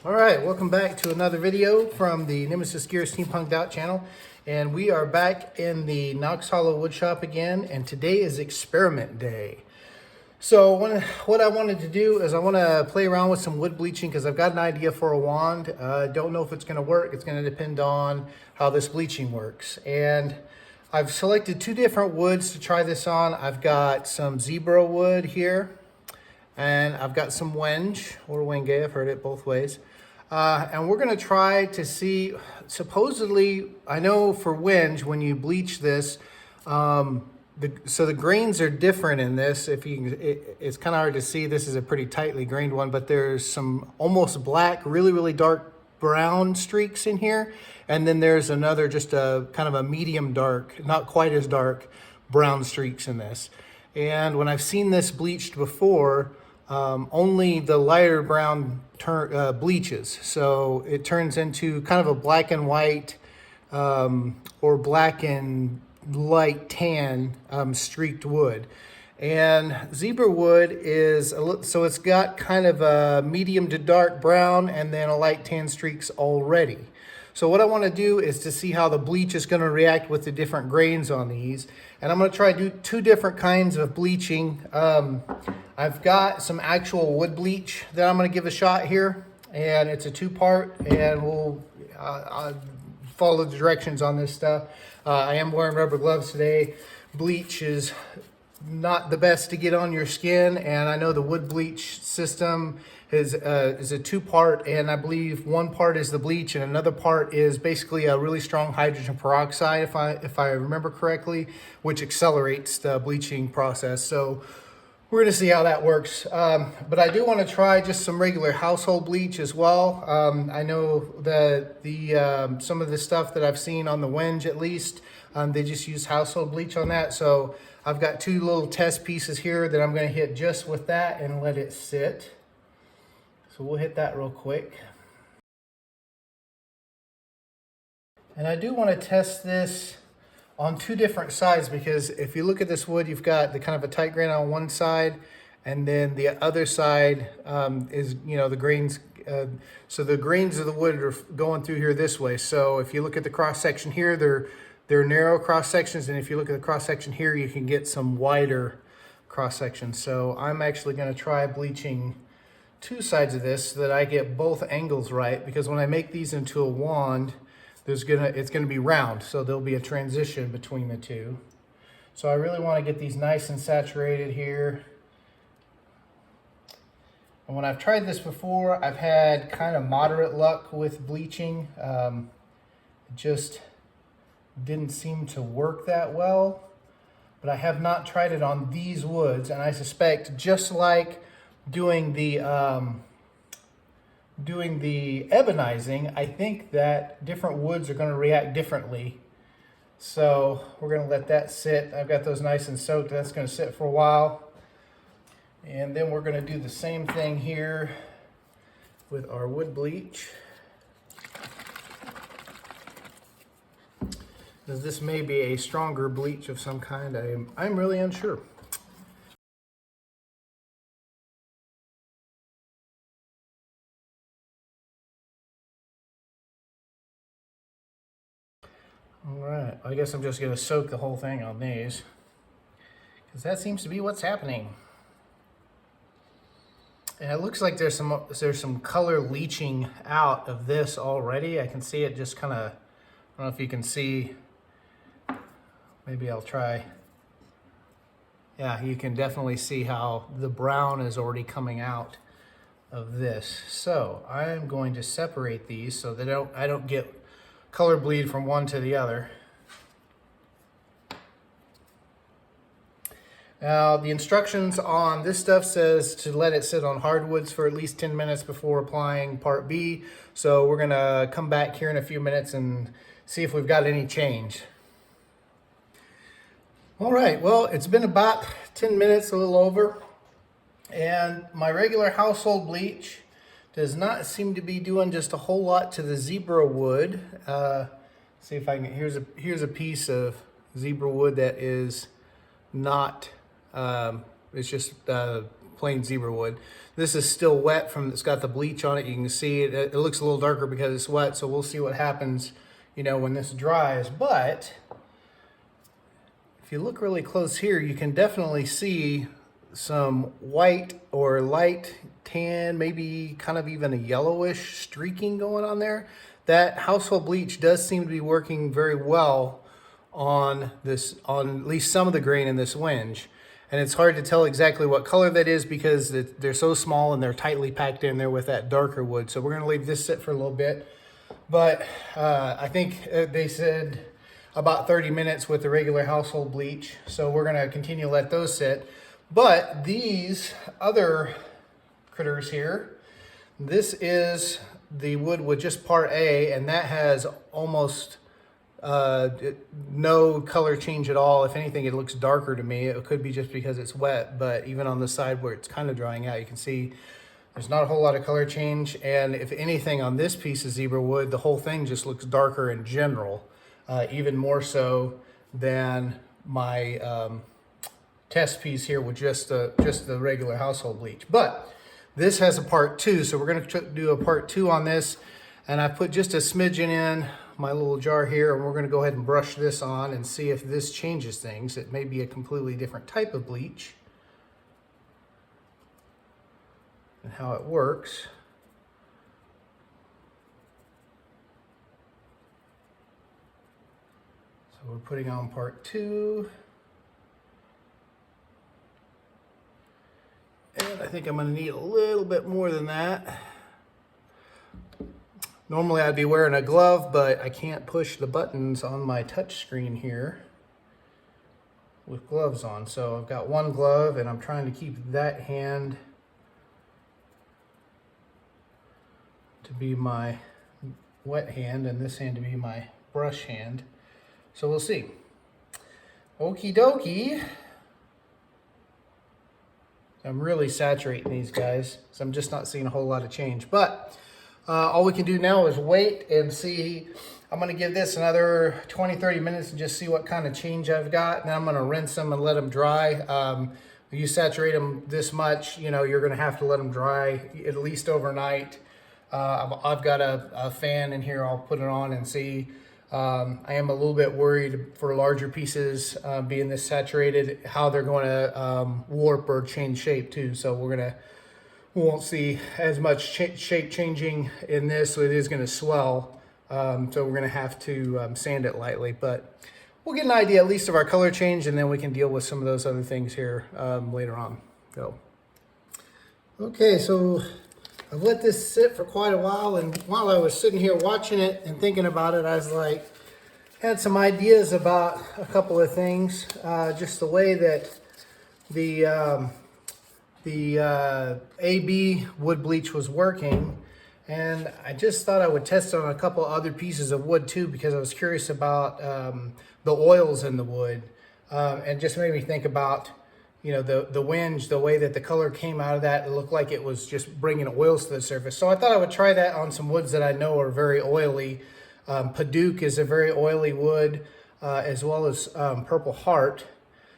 All right, welcome back to another video from the Nemesis Gear Steampunked Out channel. And we are back in the Knox Hollow wood shop again, and today is experiment day. So what I wanted to do is I want to play around with some wood bleaching because I've got an idea for a wand. Don't know if it's going to work. It's going to depend on how this bleaching works. And I've selected two different woods to try this on. I've got some zebra wood here, and I've got some wenge or wenge. I've heard it both ways. And we're going to try to see, supposedly, I know for wenge, when you bleach this, so the grains are different in this. It's kind of hard to see. This is a pretty tightly grained one, but there's some almost black, really dark brown streaks in here. And then there's another, just a kind of a medium dark, not quite as dark, brown streaks in this. And when I've seen this bleached before, only the lighter brown bleaches. So it turns into kind of a black and white or black and light tan streaked wood. And zebra wood is, so it's got kind of a medium to dark brown and then a light tan streaks already. So what I want to do is to see how the bleach is going to react with the different grains on these. And I'm going to try to do two different kinds of bleaching. I've got some actual wood bleach that I'm going to give a shot here. And it's a two-part, and we'll follow the directions on this stuff. I am wearing rubber gloves today. Bleach is not the best to get on your skin, and I know the wood bleach system is a two-part, and I believe one part is the bleach and another part is basically a really strong hydrogen peroxide, if I remember correctly, which accelerates the bleaching process. So we're going to see how that works. But I do want to try just some regular household bleach as well. I know that some of the stuff that I've seen on the wenge, at least, they just use household bleach on that. So I've got two little test pieces here that I'm going to hit just with that and let it sit. So we'll hit that real quick. And I do want to test this on two different sides, because if you look at this wood, you've got the kind of a tight grain on one side, and then the other side is, the grains. So the grains of the wood are going through here this way. So if you look at the cross section here, they're narrow cross sections, and if you look at the cross section here, you can get some wider cross sections. So I'm actually going to try bleaching two sides of this so that I get both angles right, because when I make these into a wand, it's gonna be round, so there'll be a transition between the two. So I really want to get these nice and saturated here. And when I've tried this before, I've had kind of moderate luck with bleaching. It just didn't seem to work that well. But I have not tried it on these woods, and I suspect, just like doing the ebonizing, I think that different woods are going to react differently. So we're going to let that sit. I've got those nice and soaked. That's going to sit for a while. And then we're going to do the same thing here with our wood bleach. This may be a stronger bleach of some kind. I'm really unsure. All right, I guess I'm just going to soak the whole thing on these, because that seems to be what's happening. And it looks like there's some color leaching out of this already. I can see it just kind of, I don't know if you can see. Maybe I'll try. Yeah, you can definitely see how the brown is already coming out of this. So I'm going to separate these so that I don't get color bleed from one to the other. Now, the instructions on this stuff says to let it sit on hardwoods for at least 10 minutes before applying part B. So we're gonna come back here in a few minutes and see if we've got any change. All right, well, it's been about 10 minutes, a little over, and my regular household bleach does not seem to be doing just a whole lot to the zebra wood. See if I can, here's a piece of zebra wood that is not, it's just plain zebra wood. This is still wet from, it's got the bleach on it. You can see it, it looks a little darker because it's wet. So we'll see what happens, you know, when this dries. But if you look really close here, you can definitely see some white or light tan, maybe kind of even a yellowish streaking going on there. That household bleach does seem to be working very well on this, on at least some of the grain in this wenge. And it's hard to tell exactly what color that is because they're so small and they're tightly packed in there with that darker wood. So we're going to leave this sit for a little bit. But I think they said about 30 minutes with the regular household bleach. So we're going to continue to let those sit. But these other critters here, this is the wood with just part A, and that has almost no color change at all. If anything, it looks darker to me. It could be just because it's wet, but even on the side where it's kind of drying out, you can see there's not a whole lot of color change. And if anything, on this piece of zebra wood, the whole thing just looks darker in general, even more so than my test piece here with just the regular household bleach. But this has a part 2, so we're going to do a part 2 on this. And I put just a smidgen in my little jar here, and we're going to go ahead and brush this on and see if this changes things. It may be a completely different type of bleach and how it works. So we're putting on part 2. And I think I'm going to need a little bit more than that. Normally I'd be wearing a glove, but I can't push the buttons on my touch screen here with gloves on. So I've got one glove and I'm trying to keep that hand to be my wet hand and this hand to be my brush hand. So we'll see. Okie dokie. I'm really saturating these guys, so I'm just not seeing a whole lot of change. But all we can do now is wait and see. I'm going to give this another 20-30 minutes and just see what kind of change I've got. And then I'm going to rinse them and let them dry. When you saturate them this much, you know, you're going to have to let them dry at least overnight. I've got a fan in here. I'll put it on and see. I am a little bit worried for larger pieces being this saturated, how they're going to warp or change shape too. So we won't see as much shape changing in this, so it is going to swell. So we're going to have to sand it lightly, but we'll get an idea at least of our color change, and then we can deal with some of those other things here later on. Okay, so I've let this sit for quite a while, and while I was sitting here watching it and thinking about it, I was like, had some ideas about a couple of things. Just the way that the AB wood bleach was working, and I just thought I would test it on a couple other pieces of wood too, because I was curious about the oils in the wood, and just made me think about, you know, the wenge, the way that the color came out of that. It looked like it was just bringing oils to the surface. So I thought I would try that on some woods that I know are very oily. Padauk is a very oily wood, as well as Purple Heart.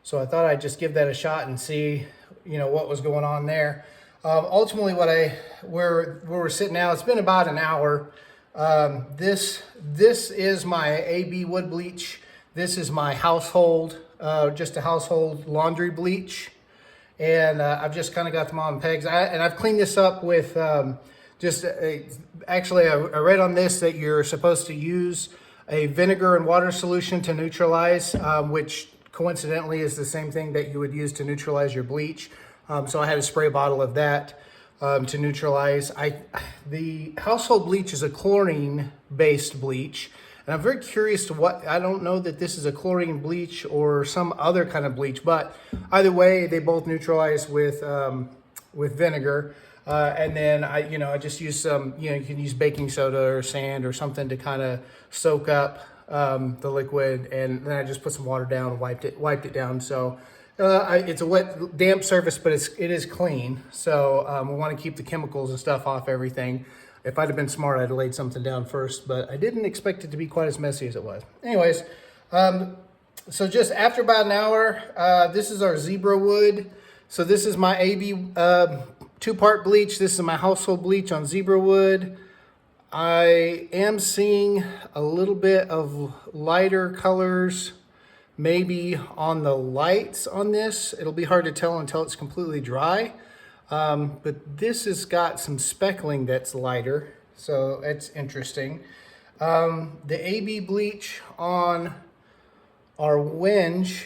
So I thought I'd just give that a shot and see, you know, what was going on there. Ultimately, where we're sitting now, it's been about an hour. This is my AB wood bleach. This is my household, just a household laundry bleach. And I've just kind of got them on pegs. And I've cleaned this up with actually, I read on this that you're supposed to use a vinegar and water solution to neutralize, which coincidentally is the same thing that you would use to neutralize your bleach. So I had a spray bottle of that to neutralize. The household bleach is a chlorine-based bleach. And I'm very curious to what, I don't know that this is a chlorine bleach or some other kind of bleach, but either way, they both neutralize with vinegar. And then I just use some, you can use baking soda or sand or something to kind of soak up the liquid. And then I just put some water down and wiped it down. So it's a wet, damp surface, but it is clean. So we want to keep the chemicals and stuff off everything. If I'd have been smart, I'd have laid something down first, but I didn't expect it to be quite as messy as it was. Anyways, so just after about an hour, this is our zebra wood. So this is my AB two-part bleach. This is my household bleach on zebra wood. I am seeing a little bit of lighter colors maybe on the lights on this. It'll be hard to tell until it's completely dry. But this has got some speckling that's lighter, so it's interesting. The AB bleach on our wenge,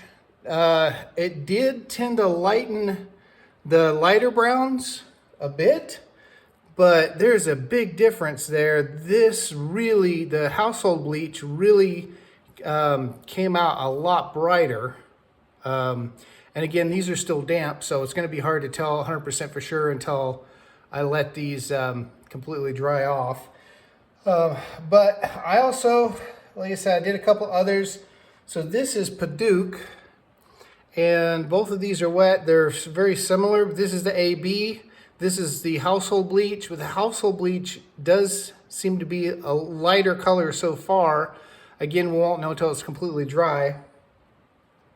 it did tend to lighten the lighter browns a bit, but there's a big difference there. This really, the household bleach really came out a lot brighter. And again, these are still damp, so it's going to be hard to tell 100% for sure until I let these completely dry off. But I also, like I said, I did a couple others. So this is Paduke, and both of these are wet. They're very similar. This is the AB. This is the household bleach. But the household bleach does seem to be a lighter color so far. Again, we won't know until it's completely dry.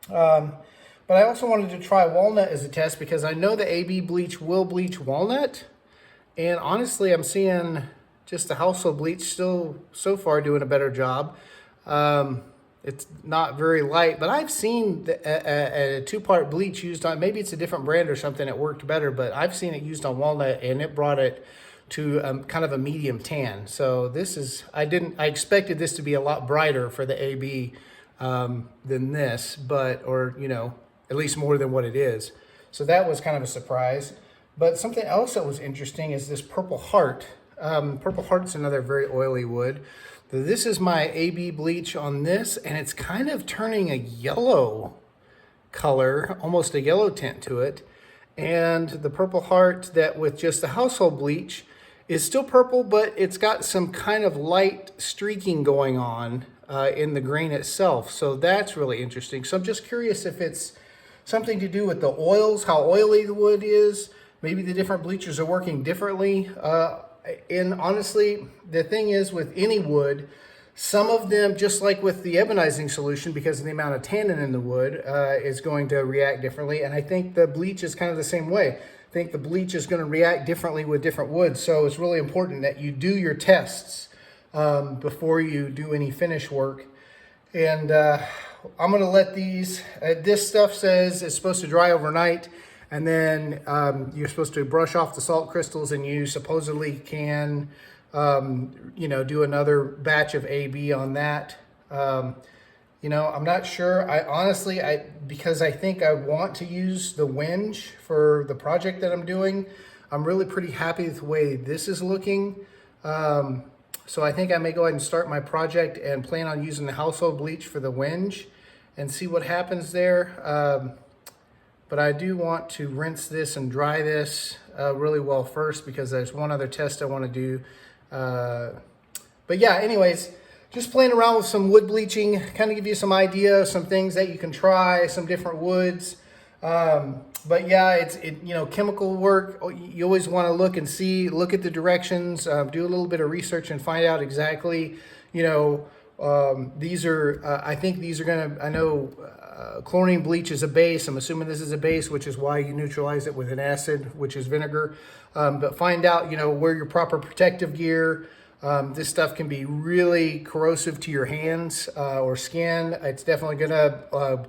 But I also wanted to try walnut as a test because I know the AB bleach will bleach walnut. And honestly, I'm seeing just the household bleach still so far doing a better job. It's not very light, but I've seen a two-part bleach used on, maybe it's a different brand or something, it worked better, but I've seen it used on walnut and it brought it to kind of a medium tan. So this is, I expected this to be a lot brighter for the AB than this, but, or, you know, at least more than what it is. So that was kind of a surprise. But something else that was interesting is this Purple Heart. Purple Heart's another very oily wood. This is my AB bleach on this, and it's kind of turning a yellow color, almost a yellow tint to it. And the Purple Heart that with just the household bleach is still purple, but it's got some kind of light streaking going on in the grain itself. So that's really interesting. So I'm just curious if it's something to do with the oils, how oily the wood is. Maybe the different bleachers are working differently. And honestly, the thing is with any wood, some of them, just like with the ebonizing solution, because of the amount of tannin in the wood, is going to react differently. And I think the bleach is kind of the same way. I think the bleach is going to react differently with different woods. So it's really important that you do your tests before you do any finish work. And I'm going to let these, this stuff says it's supposed to dry overnight. And then you're supposed to brush off the salt crystals, and you supposedly can, you know, do another batch of AB on that. You know, I'm not sure. I honestly, because I think I want to use the wenge for the project that I'm doing. I'm really pretty happy with the way this is looking. So I think I may go ahead and start my project and plan on using the household bleach for the wenge and see what happens there. But I do want to rinse this and dry this really well first, because there's one other test I want to do. But yeah, anyways, just playing around with some wood bleaching, kind of give you some idea, some things that you can try, some different woods. But yeah, you know, chemical work, you always want to look and see, look at the directions, do a little bit of research and find out exactly, you know, these are, I think these are going to, I know chlorine bleach is a base. I'm assuming this is a base, which is why you neutralize it with an acid, which is vinegar. But find out, you know, wear your proper protective gear. This stuff can be really corrosive to your hands or skin. It's definitely gonna,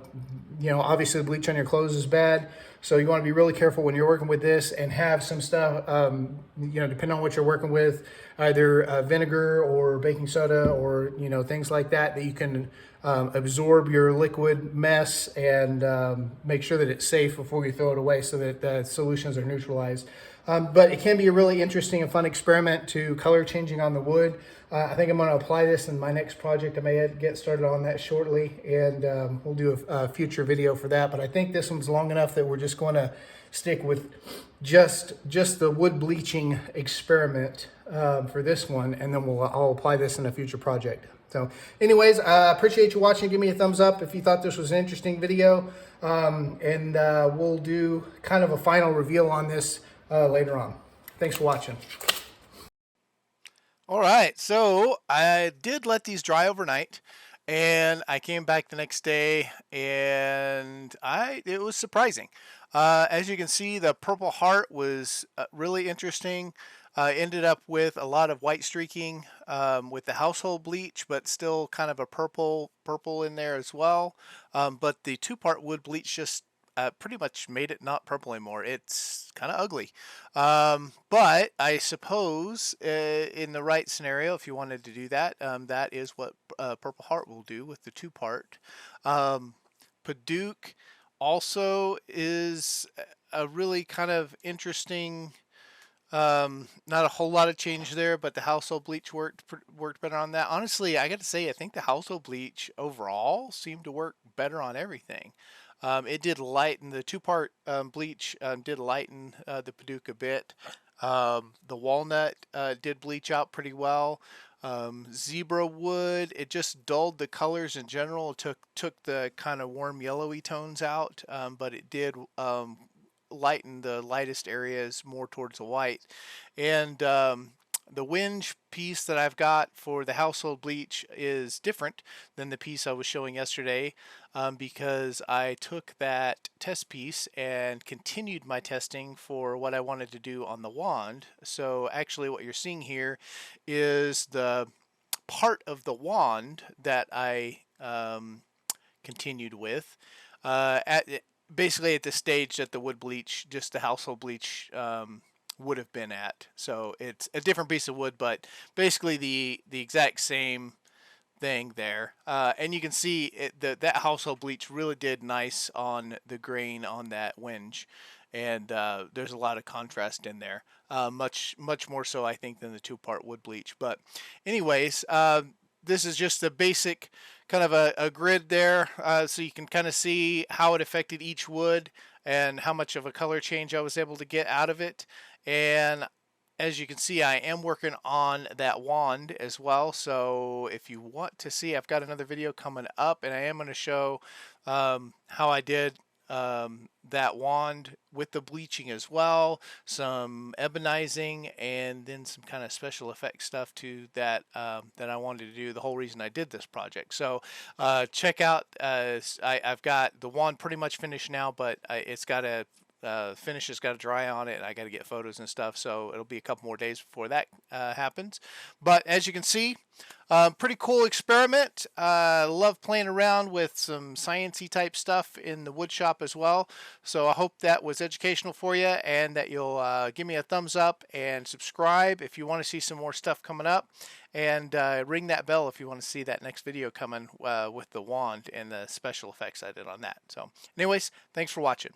you know, obviously the bleach on your clothes is bad. So you want to be really careful when you're working with this, and have some stuff, you know, depending on what you're working with, either vinegar or baking soda or, you know, things like that, that you can absorb your liquid mess and make sure that it's safe before you throw it away, so that the solutions are neutralized. But it can be a really interesting and fun experiment to color changing on the wood. I think I'm going to apply this in my next project. I may get started on that shortly, and we'll do a future video for that. But I think this one's long enough that we're just going to stick with just the wood bleaching experiment for this one, and then I'll apply this in a future project. So anyways, I appreciate you watching. Give me a thumbs up if you thought this was an interesting video, and we'll do kind of a final reveal on this later on. Thanks for watching. All right, so I did let these dry overnight, And I came back the next day, and it was surprising. As you can see, the Purple Heart was really interesting. Ended up with a lot of white streaking with the household bleach, but still kind of a purple in there as well. But the two-part wood bleach just pretty much made it not purple anymore. It's kind of ugly. But I suppose in the right scenario, if you wanted to do that, that is what Purple Heart will do with the two-part. Paduk also is a really kind of interesting. Not a whole lot of change there, but the household bleach worked better on that. Honestly, I got to say, I think the household bleach overall seemed to work better on everything. It did lighten the two-part bleach did lighten the Paducah a bit. The walnut did bleach out pretty well. Zebra wood, it just dulled the colors in general. It took the kind of warm yellowy tones out, but it did lighten the lightest areas more towards the white. And the whinge piece that I've got for the household bleach is different than the piece I was showing yesterday because I took that test piece and continued my testing for what I wanted to do on the wand. So actually what you're seeing here is the part of the wand that I continued with at basically at the stage that the wood bleach, just the household bleach, would have been at. So it's a different piece of wood, but basically the exact same thing there. And you can see that household bleach really did nice on the grain on that whinge. And there's a lot of contrast in there, much more so I think than the two-part wood bleach. But anyways, this is just a basic kind of a grid there, so you can kind of see how it affected each wood and how much of a color change I was able to get out of it. And as you can see, I am working on that wand as well. So if you want to see, I've got another video coming up, and I am going to show how I did that wand with the bleaching as well, some ebonizing, and then some kind of special effects stuff too that that I wanted to do. The whole reason I did this project. So check out. I've got the wand pretty much finished now, but it's got a finish has got to dry on it, and I got to get photos and stuff, so it'll be a couple more days before that happens. But as you can see, pretty cool experiment. Love playing around with some sciencey type stuff in the wood shop as well. So I hope that was educational for you, and that you'll give me a thumbs up and subscribe if you want to see some more stuff coming up, and ring that bell if you want to see that next video coming with the wand and the special effects I did on that. So anyways, thanks for watching.